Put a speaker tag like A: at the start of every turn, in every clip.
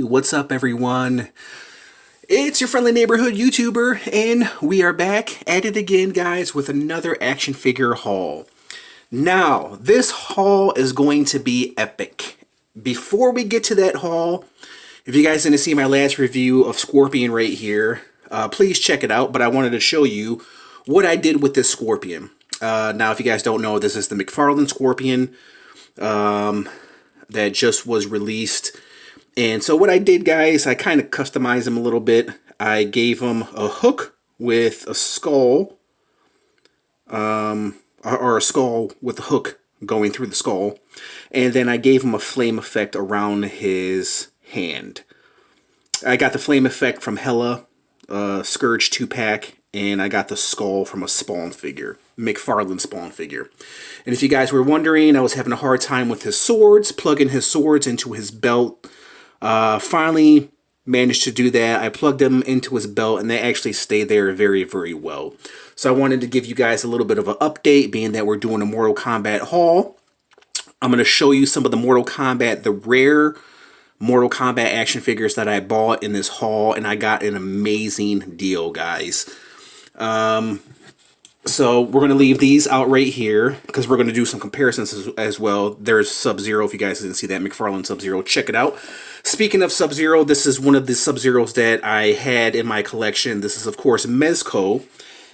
A: what's up everyone? It's your friendly neighborhood YouTuber, and we are back at it again, guys, with another action figure haul. Now, this haul is going to be epic. Before we get to that haul, if you guys didn't see my last review of Scorpion right here, please check it out, but I wanted to show you what I did with this Scorpion. Now, if you guys don't know, this is the Mcfarlane Scorpion that just was released. And so what I did, guys, I kind of customized him a little bit. I gave him a hook with a skull, or a skull with a hook going through the skull. And then I gave him a flame effect around his hand. I got the flame effect from Hella, Scourge 2-pack, and I got the skull from a Spawn figure, Mcfarlane Spawn figure. And if you guys were wondering, I was having a hard time with his swords, plugging his swords into his belt. Finally managed to do that. I plugged them into his belt and they actually stay there very, very well. So I wanted to give you guys a little bit of an update, being that we're doing a Mortal Kombat haul. I'm going to show you some of the Mortal Kombat, the rare Mortal Kombat action figures that I bought in this haul, and I got an amazing deal, guys. So we're going to leave these out right here because we're going to do some comparisons as well. There's Sub-Zero. If you guys didn't see that, Mcfarlane Sub-Zero, check it out. Speaking of Sub-Zero, this is one of the Sub-Zeros that I had in my collection. This is, of course, Mezco,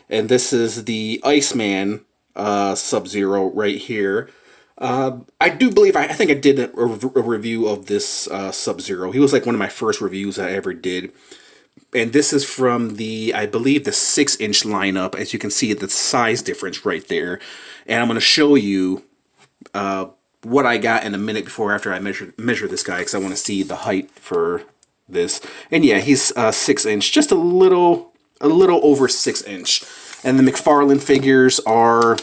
A: and this is the Iceman Sub-Zero right here. I do believe, I think I did a review of this Sub-Zero. He was like one of my first reviews I ever did. And this is from the, I believe, the 6-inch lineup. As you can see, the size difference right there. And I'm going to show you what I got in a minute after I measure this guy, because I want to see the height for this. And yeah, he's 6-inch, just a little over 6-inch. And the Mcfarlane figures are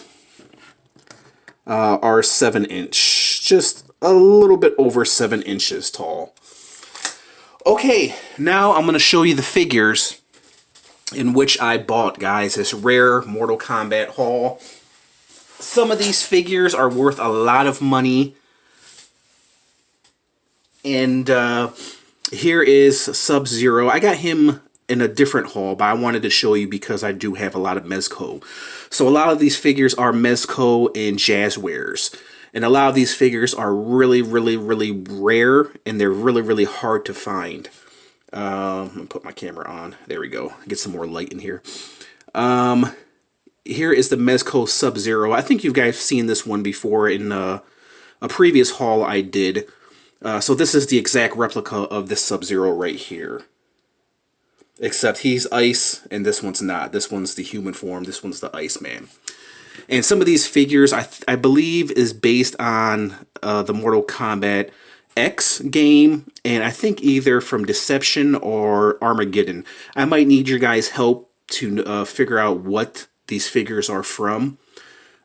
A: 7-inch, just a little bit over 7 inches tall. Okay, now I'm going to show you the figures in which I bought, guys, this rare Mortal Kombat haul. Some of these figures are worth a lot of money. And here is Sub-Zero. I got him in a different haul, but I wanted to show you because I do have a lot of Mezco. So a lot of these figures are Mezco and Jazwares. And a lot of these figures are really, really, really rare, and they're really, really hard to find. I'm going to put my camera on. There we go. Get some more light in here. Here is the Mezco Sub-Zero. I think you guys seen this one before in a previous haul I did. So this is the exact replica of this Sub-Zero right here. Except he's ice, and this one's not. This one's the human form. This one's the Iceman. And some of these figures, I believe, is based on the Mortal Kombat X game, and I think either from Deception or Armageddon. I might need your guys' help to figure out what these figures are from.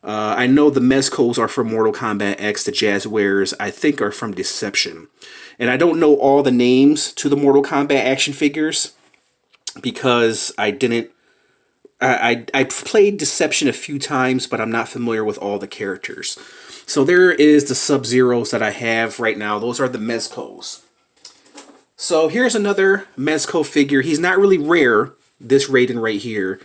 A: I know the Mezcos are from Mortal Kombat X, the Jazwares, I think, are from Deception. And I don't know all the names to the Mortal Kombat action figures because I didn't. I've played Deception a few times, but I'm not familiar with all the characters. So there is the Sub-Zeros that I have right now. Those are the Mezcos. So here's another Mezco figure. He's not really rare, this Raiden right here,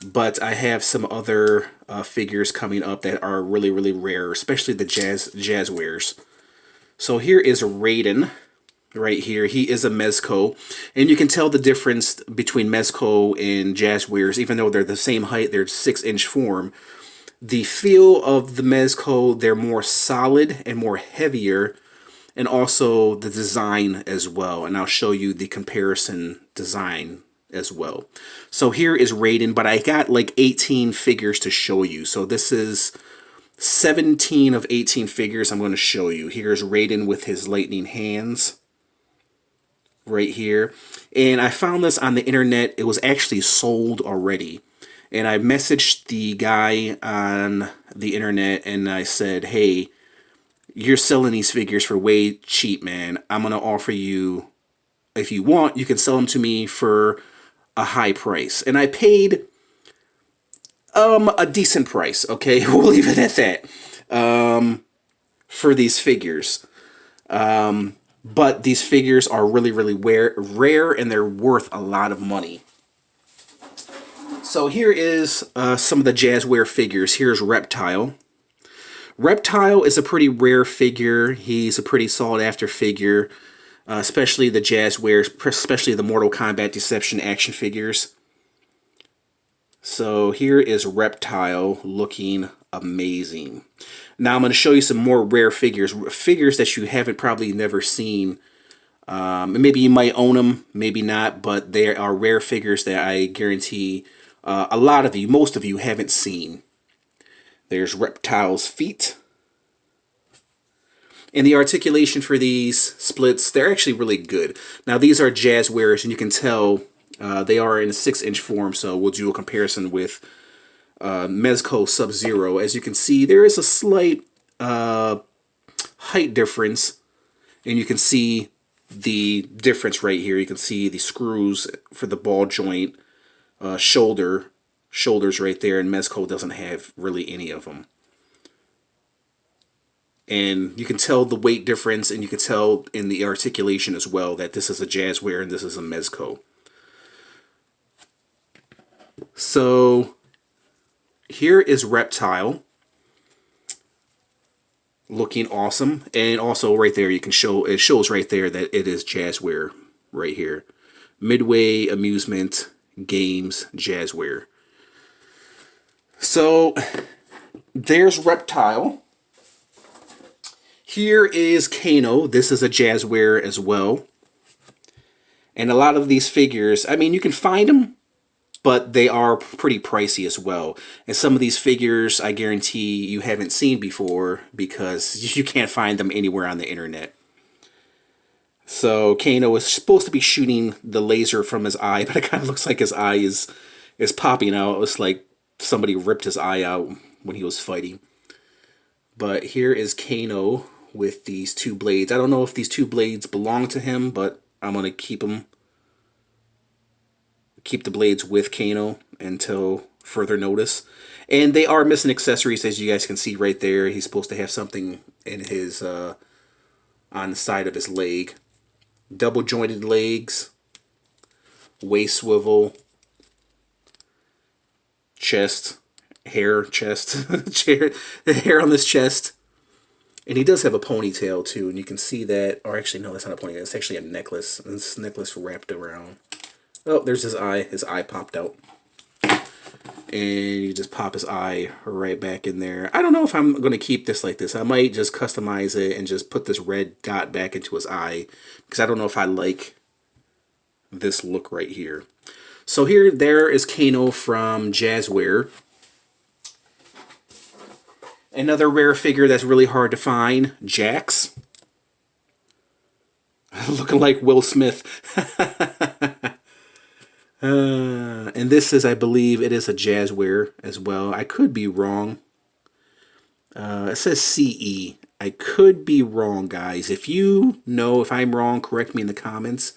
A: but I have some other figures coming up that are really, really rare, especially the Jazwares. So here is Raiden. Right here, he is a Mezco, and you can tell the difference between Mezco and Jazwares, even though they're the same height, they're 6-inch form. The feel of the Mezco, they're more solid and more heavier, and also the design as well. And I'll show you the comparison design as well. So here is Raiden, but I got like 18 figures to show you. So this is 17 of 18 figures I'm going to show you. Here's Raiden with his lightning hands. Right here, and I found this on the internet. It was actually sold already, and I messaged the guy on the internet and I said, hey, you're selling these figures for way cheap, man. I'm gonna offer you, if you want, you can sell them to me for a high price. And I paid a decent price, okay? We'll leave it at that, for these figures. But these figures are really, really rare, and they're worth a lot of money. So here is some of the Jazwares figures. Here's Reptile. Reptile is a pretty rare figure. He's a pretty sought after figure, especially the Jazwares, especially the Mortal Kombat Deception action figures. So here is Reptile looking amazing. Now I'm going to show you some more rare figures that you haven't probably never seen. Maybe you might own them, maybe not, but they are rare figures that I guarantee a lot of you, most of you, haven't seen. There's Reptile's feet. And the articulation for these splits, they're actually really good. Now these are Jazwares, and you can tell they are in a 6-inch form, so we'll do a comparison with Mezco Sub-Zero. As you can see, there is a slight height difference, and you can see the difference right here. You can see the screws for the ball joint, shoulders right there, and Mezco doesn't have really any of them. And you can tell the weight difference, and you can tell in the articulation as well that this is a Jazwares and this is a Mezco. So here is Reptile looking awesome, and also right there you can show, it shows right there that it is Jazwares right here. Midway Amusement Games Jazwares. So there's Reptile. Here is Kano. This is a Jazwares as well. And a lot of these figures, I mean, you can find them, but they are pretty pricey as well. And some of these figures, I guarantee you haven't seen before because you can't find them anywhere on the internet. So Kano is supposed to be shooting the laser from his eye, but it kind of looks like his eye is popping out. It's like somebody ripped his eye out when he was fighting. But here is Kano with these two blades. I don't know if these two blades belong to him, but I'm going to keep them. Keep the blades with Kano until further notice. And they are missing accessories, as you guys can see right there. He's supposed to have something in his on the side of his leg. Double jointed legs, waist swivel, chest, hair, chest, hair on this chest. And he does have a ponytail too, and you can see that, or actually no, that's not a ponytail, it's actually a necklace. And this necklace wrapped around. Oh, there's his eye. His eye popped out. And you just pop his eye right back in there. I don't know if I'm going to keep this like this. I might just customize it and just put this red dot back into his eye, because I don't know if I like this look right here. So there is Kano from Jazwares. Another rare figure that's really hard to find, Jax. Looking like Will Smith. And this is, I believe, it is a Jazwares as well. I could be wrong. It says CE. I could be wrong, guys. If you know if I'm wrong, correct me in the comments,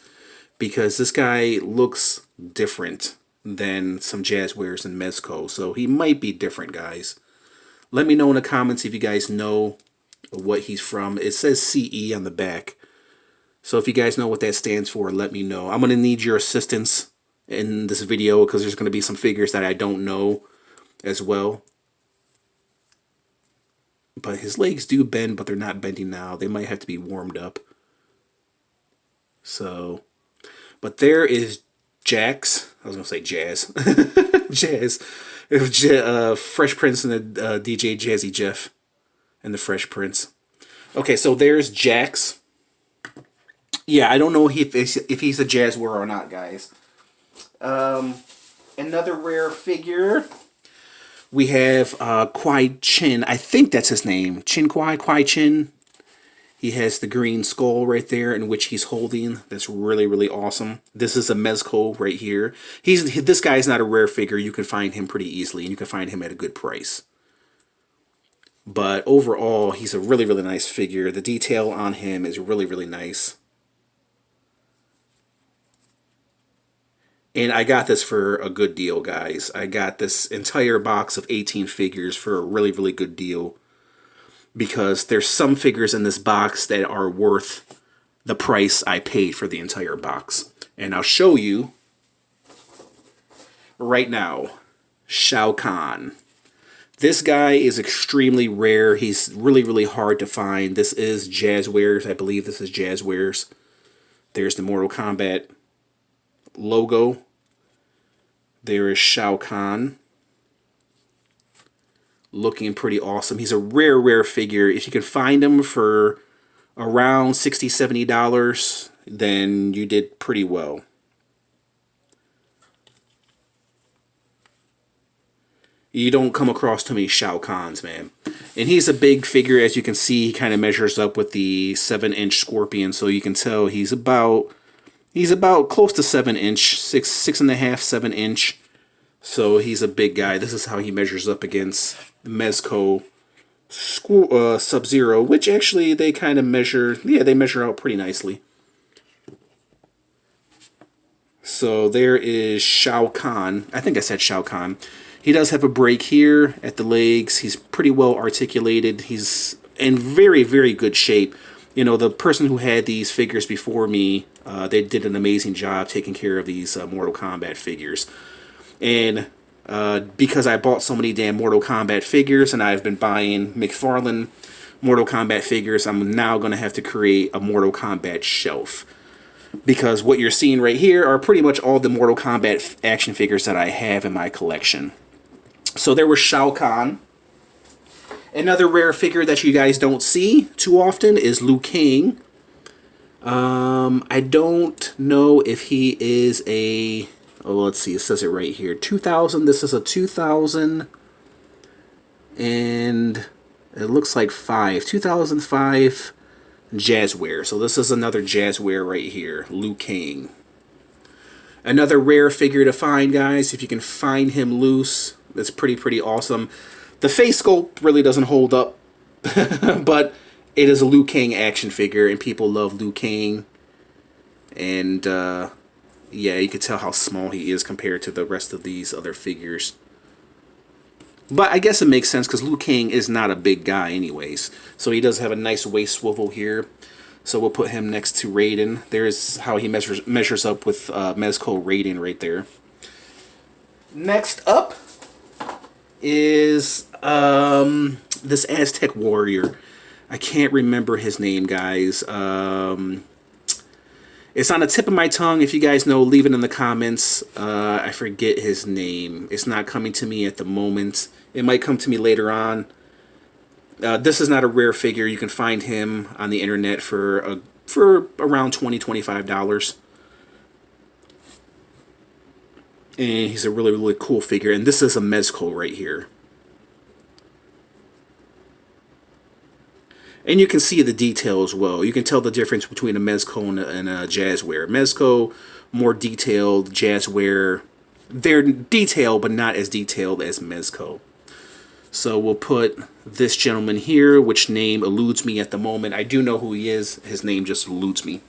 A: because this guy looks different than some Jazwares and Mezco, so he might be different, guys. Let me know in the comments if you guys know what he's from. It says CE on the back. So if you guys know what that stands for, let me know. I'm going to need your assistance in this video because there's going to be some figures that I don't know as well. But his legs do bend, but they're not bending now. They might have to be warmed up. So, but there is Jax. I was going to say Jazz. Jazz. Fresh Prince and the DJ Jazzy Jeff and the Fresh Prince. Okay, so there's Jax. Yeah, I don't know if he's a Jazwares or not, guys. Another rare figure. We have Kwai Chin. I think that's his name. Kwai Chin. He has the green skull right there in which he's holding. That's really, really awesome. This is a Mezco right here. This guy's not a rare figure. You can find him pretty easily, and you can find him at a good price. But overall, he's a really, really nice figure. The detail on him is really, really nice. And I got this for a good deal, guys. I got this entire box of 18 figures for a really, really good deal. Because there's some figures in this box that are worth the price I paid for the entire box. And I'll show you right now. Shao Kahn. This guy is extremely rare. He's really, really hard to find. This is Jazwares. I believe this is Jazwares. There's the Mortal Kombat logo. There is Shao Kahn. Looking pretty awesome. He's a rare, rare figure. If you can find him for around $60, $70, then you did pretty well. You don't come across too many Shao Kahns, man. And he's a big figure. As you can see, he kind of measures up with the 7-inch Scorpion. So you can tell he's about close to 7-inch, 6.5, 7-inch. So he's a big guy. This is how he measures up against Mezco Sub-Zero, which actually they kind of measure, yeah, they measure out pretty nicely. So there is Shao Kahn. I think I said Shao Kahn. He does have a break here at the legs. He's pretty well articulated. He's in very, very good shape. You know, the person who had these figures before me, they did an amazing job taking care of these Mortal Kombat figures. And because I bought so many damn Mortal Kombat figures, and I've been buying Mcfarlane Mortal Kombat figures, I'm now going to have to create a Mortal Kombat shelf. Because what you're seeing right here are pretty much all the Mortal Kombat action figures that I have in my collection. So there was Shao Kahn. Another rare figure that you guys don't see too often is Liu Kang. I don't know if he is a... Oh, let's see. It says it right here. 2000. This is a 2000. And it looks like 2005 Jazware. So this is another Jazware right here. Liu Kang. Another rare figure to find, guys. If you can find him loose, that's pretty awesome. The face sculpt really doesn't hold up, but it is a Liu Kang action figure, and people love Liu Kang. And yeah, you can tell how small he is compared to the rest of these other figures. But I guess it makes sense because Liu Kang is not a big guy anyways. So he does have a nice waist swivel here. So we'll put him next to Raiden. There's how he measures up with Mezco Raiden right there. Next up is this Aztec warrior. I can't remember his name, guys. It's on the tip of my tongue. If you guys know, leave it in the comments. I forget his name. It's not coming to me at the moment. It might come to me later on. This is not a rare figure. You can find him on the internet for around $20, $25. And he's a really, really cool figure. And this is a Mezco right here. And you can see the detail as well. You can tell the difference between a Mezco and a Jazware. Mezco, more detailed. Jazware, they're detailed, but not as detailed as Mezco. So we'll put this gentleman here, which name eludes me at the moment. I do know who he is. His name just eludes me.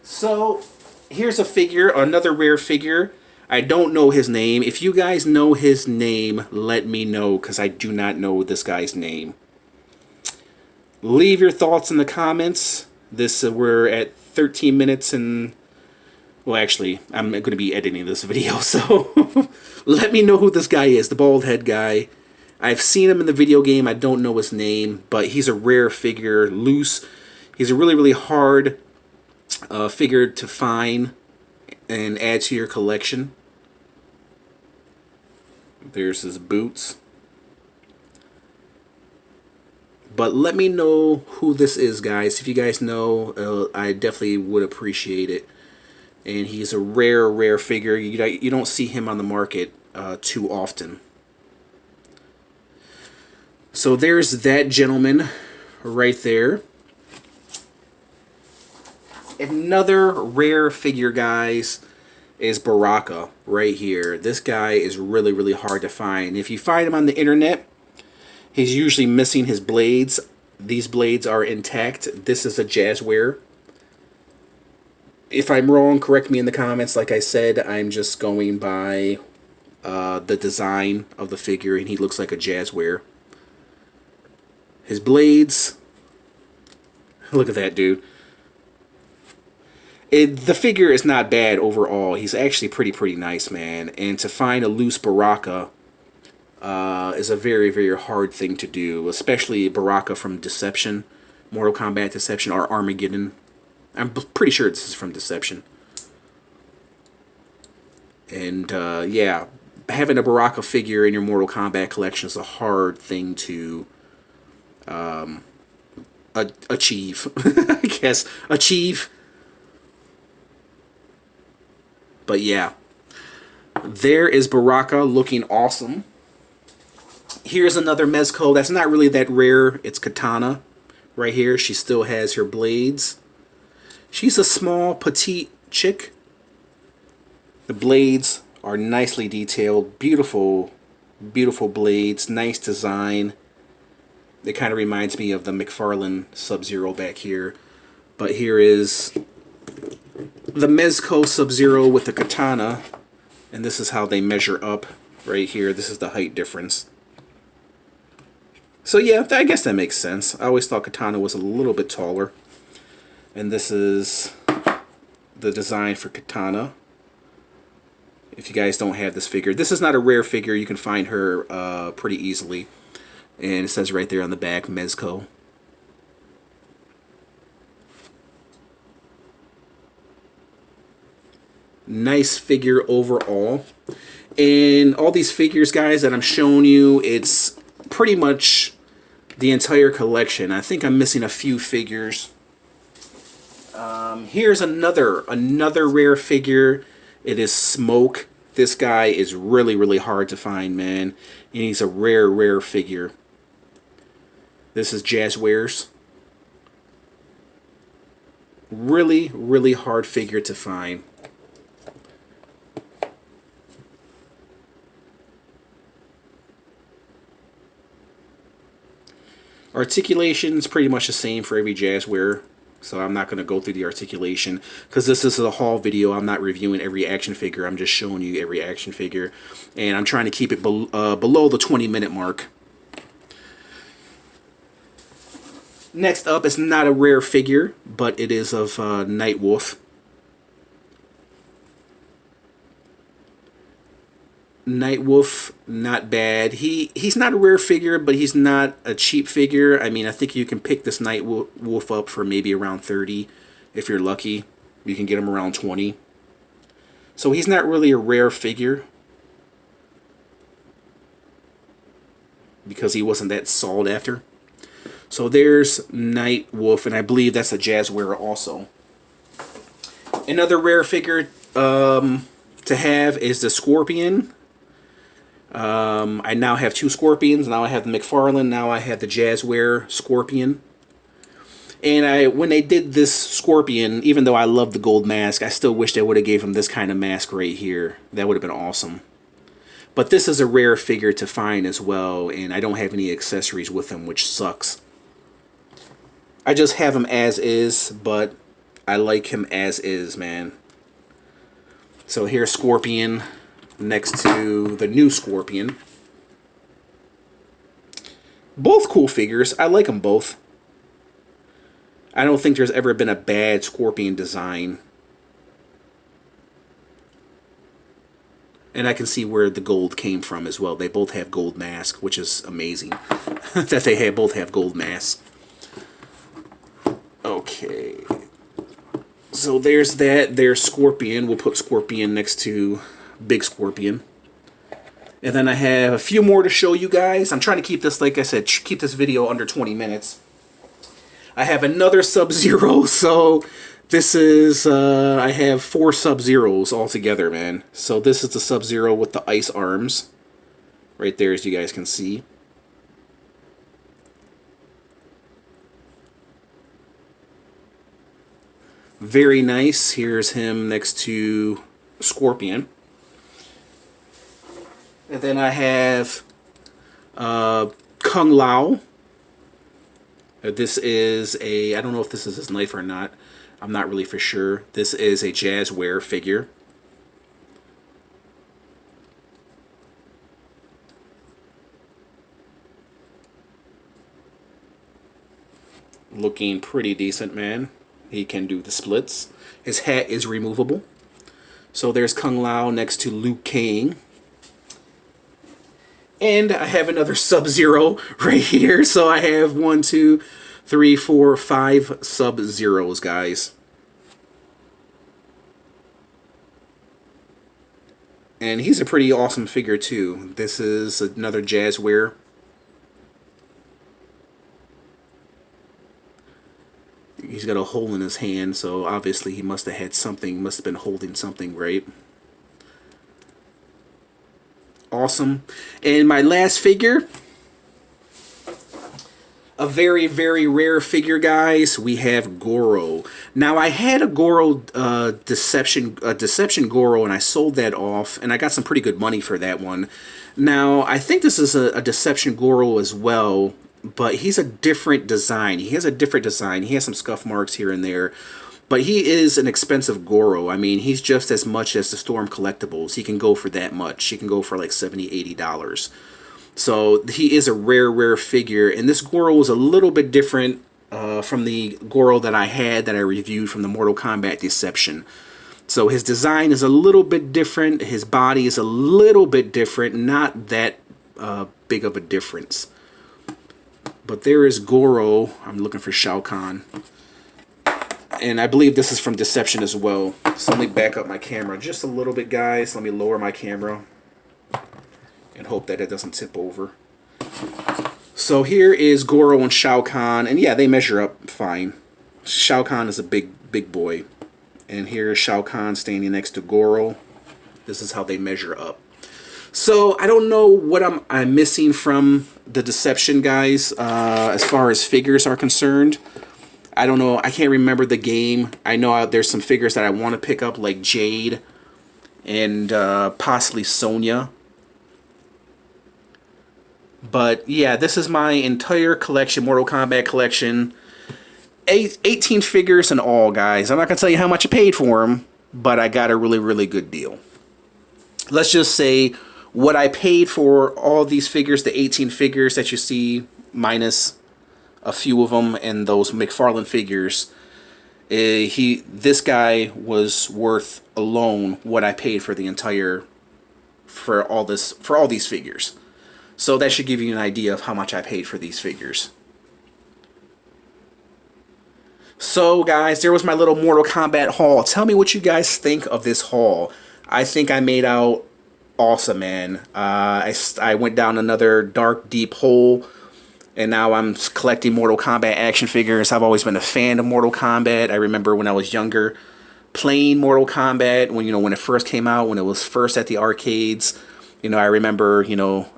A: So here's a figure, another rare figure. I don't know his name. If you guys know his name, let me know, because I do not know this guy's name. Leave your thoughts in the comments. We're at 13 minutes and... Well, actually, I'm going to be editing this video, so... Let me know who this guy is, the bald head guy. I've seen him in the video game. I don't know his name, but he's a rare figure, loose. He's a really, really hard figure to find and add to your collection. There's his boots. But let me know who this is, guys. If you guys know, I definitely would appreciate it. And he's a rare, rare figure. You don't see him on the market too often. So there's that gentleman right there. Another rare figure, guys, is Baraka right here. This guy is really, really hard to find. If you find him on the internet, he's usually missing his blades. These blades are intact. This is a Jazware. If I'm wrong, correct me in the comments. Like I said, I'm just going by the design of the figure, and he looks like a Jazware. His blades, Look at that dude. The figure is not bad overall. He's actually pretty nice, man. And to find a loose Baraka is a very hard thing to do, especially Baraka from Deception, Mortal Kombat Deception, or Armageddon. I'm pretty sure this is from Deception. And yeah, having a Baraka figure in your Mortal Kombat collection is a hard thing to achieve. I guess achieve. But yeah, there is Baraka looking awesome. Here's another Mezco that's not really that rare. It's Katana right here. She still has her blades. She's a small, petite chick. The blades are nicely detailed. Beautiful, beautiful blades. Nice design. It kind of reminds me of the Mcfarlane Sub-Zero back here. But here is the Mezco Sub-Zero with the katana, and this is how they measure up right here. This is the height difference. So yeah, I guess that makes sense. I always thought katana was a little bit taller. And this is the design for katana. If you guys don't have this figure, this is not a rare figure. You can find her pretty easily. And it says right there on the back, Mezco. Nice figure overall. And all these figures, guys, that I'm showing you, it's pretty much the entire collection. I think I'm missing a few figures. Here's another rare figure. It is Smoke. This guy is really hard to find, man. And he's a rare figure. This is Jazwares. Really hard figure to find. Articulation is pretty much the same for every Jazware, so I'm not going to go through the articulation because this is a haul video. I'm not reviewing every action figure. I'm just showing you every action figure, and I'm trying to keep it below the 20-minute mark. Next up is not a rare figure, but it is of Nightwolf. Nightwolf, not bad. He's not a rare figure, but he's not a cheap figure. I mean, I think you can pick this Nightwolf up for maybe around 30 if you're lucky. You can get him around 20. So he's not really a rare figure because he wasn't that sought after. So there's Nightwolf, and I believe that's a Jazware also. Another rare figure to have is the Scorpion. I now have two Scorpions. Now I have the Mcfarlane. Now I have the Jazware Scorpion. And when they did this Scorpion, even though I love the gold mask, I still wish they would have gave him this kind of mask right here. That would have been awesome. But this is a rare figure to find as well, and I don't have any accessories with him, which sucks. I just have him as is, but I like him as is, man. So here's Scorpion next to the new Scorpion. Both cool figures. I like them both. I don't think there's ever been a bad Scorpion design. And I can see where the gold came from as well. They both have gold masks, which is amazing that they both have gold masks. Okay. So there's that. There's Scorpion. We'll put Scorpion next to Big Scorpion. And then I have a few more to show you guys. I'm trying to keep this, like I said, keep this video under 20 minutes. I have another Sub-Zero, so this is, I have 4 Sub-Zeros altogether, man. So this is the Sub-Zero with the ice arms. Right there, as you guys can see. Very nice. Here's him next to Scorpion. And then I have Kung Lao. This is a, I don't know if this is his knife or not. I'm not really for sure. This is a Jazware figure. Looking pretty decent, man. He can do the splits. His hat is removable. So there's Kung Lao next to Liu Kang. And I have another Sub-Zero right here. So I have 1, 2, 3, 4, 5 Sub-Zeros, guys. And he's a pretty awesome figure, too. This is another Jazwares. He's got a hole in his hand, so obviously he must have had something, must have been holding something, right? Awesome. And my last figure, a very, very rare figure, guys. We have Goro. Now, I had a Goro Deception Goro, and I sold that off, and I got some pretty good money for that one. Now, I think this is a Deception Goro as well, but he's a different design. He has a different design. He has some scuff marks here and there. But he is an expensive Goro. I mean, he's just as much as the Storm Collectibles. He can go for that much. He can go for like $70, $80. So he is a rare, rare figure. And this Goro is a little bit different from the Goro that I had that I reviewed from the Mortal Kombat Deception. So his design is a little bit different. His body is a little bit different. Not that big of a difference. But there is Goro. I'm looking for Shao Kahn. And I believe this is from Deception as well. So let me back up my camera just a little bit, guys. Let me lower my camera and hope that it doesn't tip over. So here is Goro and Shao Kahn. And yeah, they measure up fine. Shao Kahn is a big boy. And here is Shao Kahn standing next to Goro. This is how they measure up. So I don't know what I'm missing from the Deception, guys, as far as figures are concerned. I don't know. I can't remember the game. I know there's some figures that I want to pick up, like Jade and possibly Sonya. But yeah, this is my entire collection, Mortal Kombat collection. 18 figures in all, guys. I'm not going to tell you how much I paid for them, but I got a really, really good deal. Let's just say what I paid for all these figures, the 18 figures that you see, minus a few of them and those Mcfarlane figures, this guy was worth alone what I paid for the entire for all these figures. So that should give you an idea of how much I paid for these figures. So guys, there was my little Mortal Kombat haul. Tell me what you guys think of this haul. I think I made out awesome, man. I went down another dark, deep hole. And now I'm collecting Mortal Kombat action figures. I've always been a fan of Mortal Kombat. I remember when I was younger playing Mortal Kombat, when it first came out, when it was first at the arcades. I remember,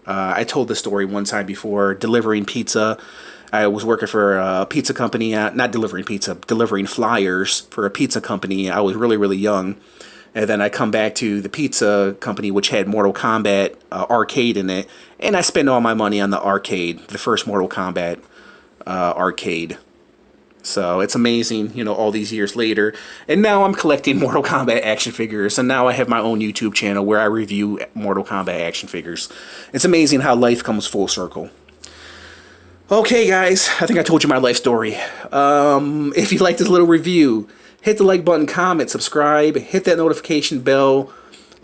A: I told this story one time before, delivering pizza. I was working for a pizza company, not delivering pizza, delivering flyers for a pizza company. I was really, really young. And then I come back to the pizza company, which had Mortal Kombat arcade in it. And I spend all my money on the arcade, the first Mortal Kombat arcade. So it's amazing, all these years later. And now I'm collecting Mortal Kombat action figures. And now I have my own YouTube channel where I review Mortal Kombat action figures. It's amazing how life comes full circle. Okay, guys, I think I told you my life story. If you like this little review, hit the like button, comment, subscribe, hit that notification bell.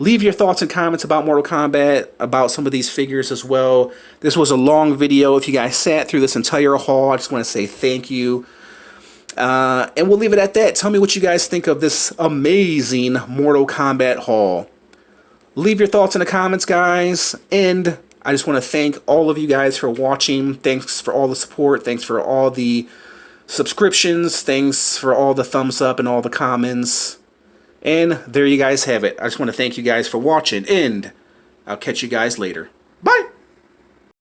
A: Leave your thoughts and comments about Mortal Kombat, about some of these figures as well. This was a long video. If you guys sat through this entire haul, I just want to say thank you. And we'll leave it at that. Tell me what you guys think of this amazing Mortal Kombat haul. Leave your thoughts in the comments, guys. And I just want to thank all of you guys for watching. Thanks for all the support. Thanks for all the subscriptions. Thanks for all the thumbs up and all the comments. And there you guys have it. I just want to thank you guys for watching, and I'll catch you guys later. Bye!